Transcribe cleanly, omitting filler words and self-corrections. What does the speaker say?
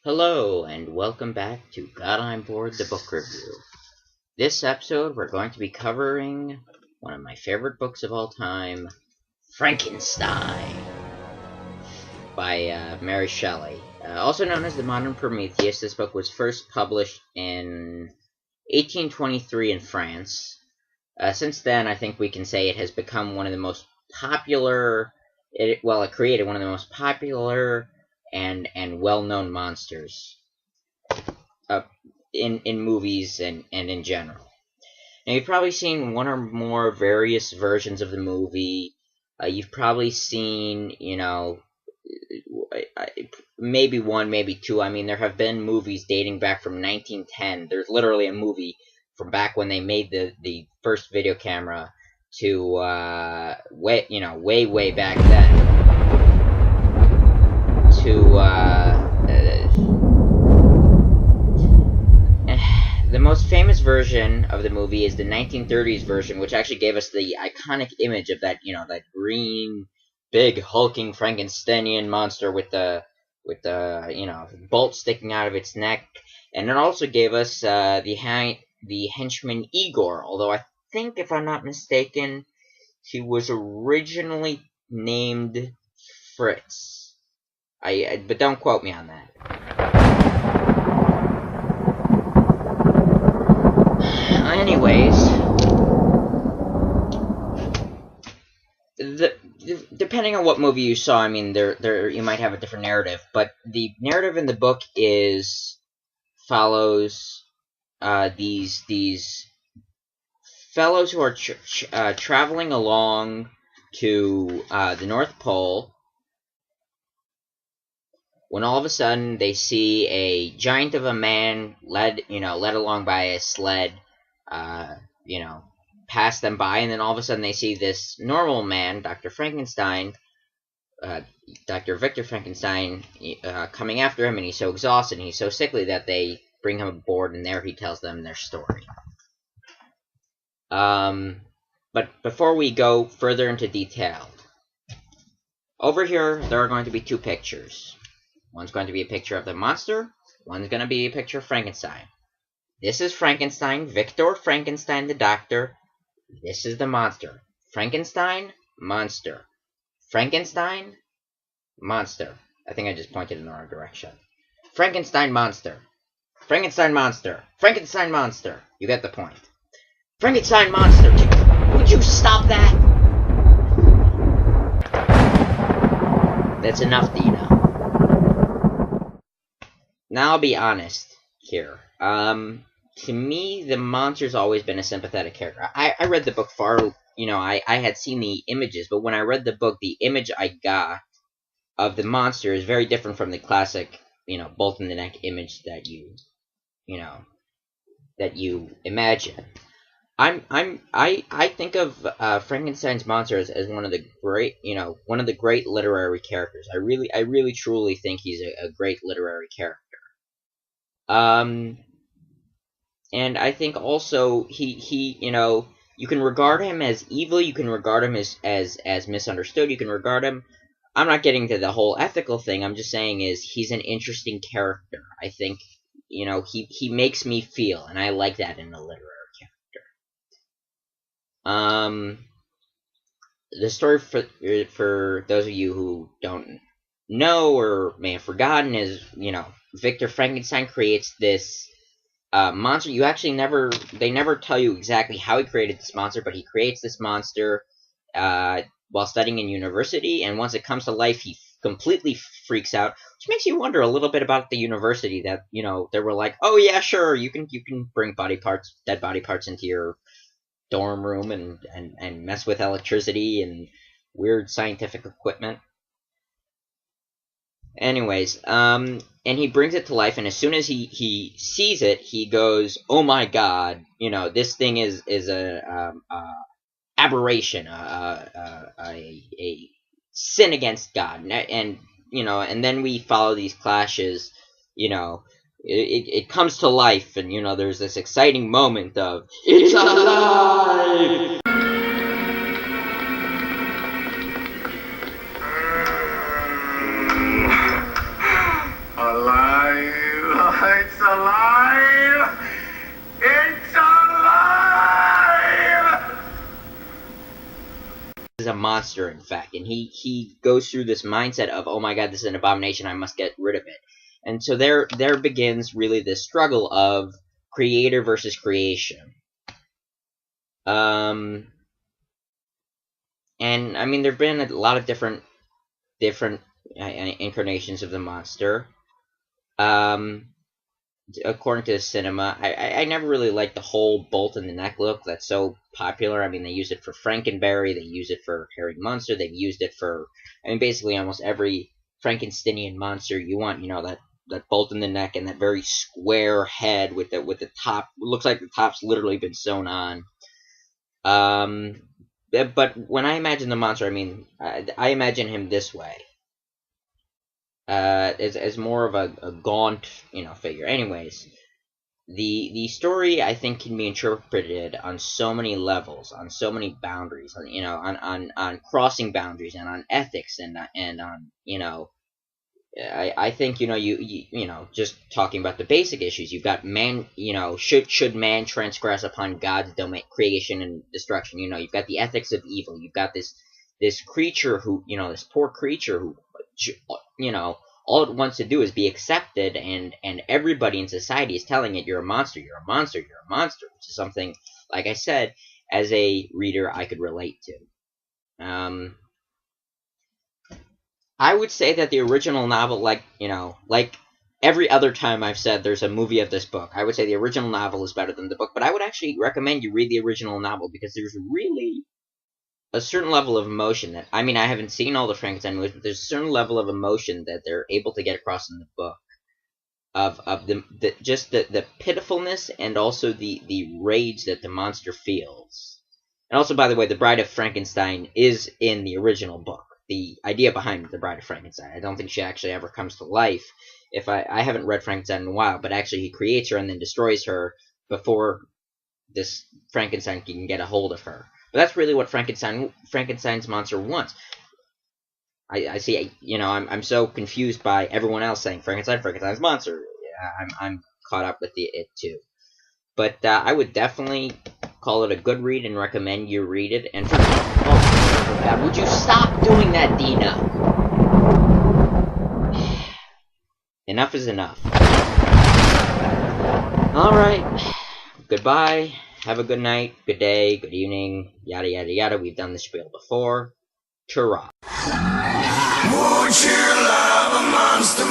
Hello, and welcome back to God I'm Bored, the book review. This episode, we're going to be covering one of my favorite books of all time, Frankenstein, by Mary Shelley. Also known as the Modern Prometheus, this book was first published in 1823 in France. Since then, I think we can say it has become one of the most popular, it created one of the most popular and well-known monsters in movies and in general. Now, you've probably seen one or more various versions of the movie. You've probably seen, maybe one, maybe two. I mean, there have been movies dating back from 1910. There's literally a movie from back when they made the first video camera to way back then. The most famous version of the movie is the 1930s version, which actually gave us the iconic image of that, that green, big, hulking Frankensteinian monster with the bolt sticking out of its neck, and it also gave us the henchman Igor. Although I think, if I'm not mistaken, he was originally named Fritz. But don't quote me on that. Anyways, depending on what movie you saw, I mean, there you might have a different narrative, but the narrative in the book follows these fellows who are traveling along to the North Pole, when all of a sudden they see a giant of a man led along by a sled, pass them by, and then all of a sudden they see this normal man, Dr. Frankenstein, Dr. Victor Frankenstein, coming after him, and he's so exhausted and he's so sickly that they bring him aboard, and there he tells them their story. But before we go further into detail, over here there are going to be two pictures. One's going to be a picture of the monster, one's going to be a picture of Frankenstein. This is Frankenstein, Victor Frankenstein the doctor. This is the monster. Frankenstein, monster. Frankenstein, monster. I think I just pointed in the wrong direction. Frankenstein, monster. Frankenstein, monster. Frankenstein, monster. You get the point. Frankenstein, monster. Would you stop that? That's enough, Dinah. Now I'll be honest here. To me, the monster's always been a sympathetic character. I read the book I had seen the images, but when I read the book, the image I got of the monster is very different from the classic, bolt in the neck image that you imagine. I think of Frankenstein's monster as one of the great literary characters. I really truly think he's a great literary character. And I think also he you can regard him as evil, you can regard him as misunderstood, you can regard him, I'm not getting to the whole ethical thing, I'm just saying he's an interesting character. I think, he makes me feel, and I like that in a literary character. The story, for those of you who don't know or may have forgotten, is, Victor Frankenstein creates this monster. They never tell you exactly how he created this monster, but he creates this monster while studying in university, and once it comes to life, he completely freaks out, which makes you wonder a little bit about the university, that, they were like, oh yeah, sure, you can bring dead body parts into your dorm room and mess with electricity and weird scientific equipment. Anyways, and he brings it to life, and as soon as he sees it, he goes, "Oh my God! This thing is a aberration, a sin against God." And then we follow these clashes. It comes to life, and there's this exciting moment of it's alive. Alive. It's alive! It's alive! Is a monster, in fact, and he goes through this mindset of, oh my god, this is an abomination, I must get rid of it. And so there begins really this struggle of creator versus creation. And I mean, there've been a lot of different incarnations of the monster. According to the cinema, I never really liked the whole bolt in the neck look that's so popular. I mean, they use it for Frankenberry, they use it for Harry Munster, they've used it for, I mean, basically almost every Frankensteinian monster you want. You know, that bolt in the neck and that very square head with the top, looks like the top's literally been sewn on. But when I imagine the monster, I mean, I imagine him this way. As more of a gaunt, figure. Anyways, the story, I think, can be interpreted on so many levels, on so many boundaries, on crossing boundaries and on ethics and on, I think, just talking about the basic issues, you've got man, should man transgress upon God's domain, creation and destruction? You've got the ethics of evil. You've got this creature who, this poor creature who, all it wants to do is be accepted, and everybody in society is telling it, you're a monster, you're a monster, you're a monster, which is something, like I said, as a reader, I could relate to. I would say that the original novel, like every other time I've said there's a movie of this book, I would say the original novel is better than the book, but I would actually recommend you read the original novel, because there's really a certain level of emotion that, I mean, I haven't seen all the Frankenstein movies, but there's a certain level of emotion that they're able to get across in the book, of the pitifulness and also the rage that the monster feels. And also, by the way, the Bride of Frankenstein is in the original book. The idea behind the Bride of Frankenstein. I don't think she actually ever comes to life. If I haven't read Frankenstein in a while, but actually he creates her and then destroys her before this Frankenstein can get a hold of her. But that's really what Frankenstein's monster wants. I see, I'm so confused by everyone else saying Frankenstein's monster. Yeah, I'm caught up with it too. But I would definitely call it a good read and recommend you read it. And for God, would you stop doing that, Dinah? Enough is enough. Alright. Goodbye. Have a good night, good day, good evening, yada yada yada. We've done this spiel before. Ta-ra. Would you love a monster?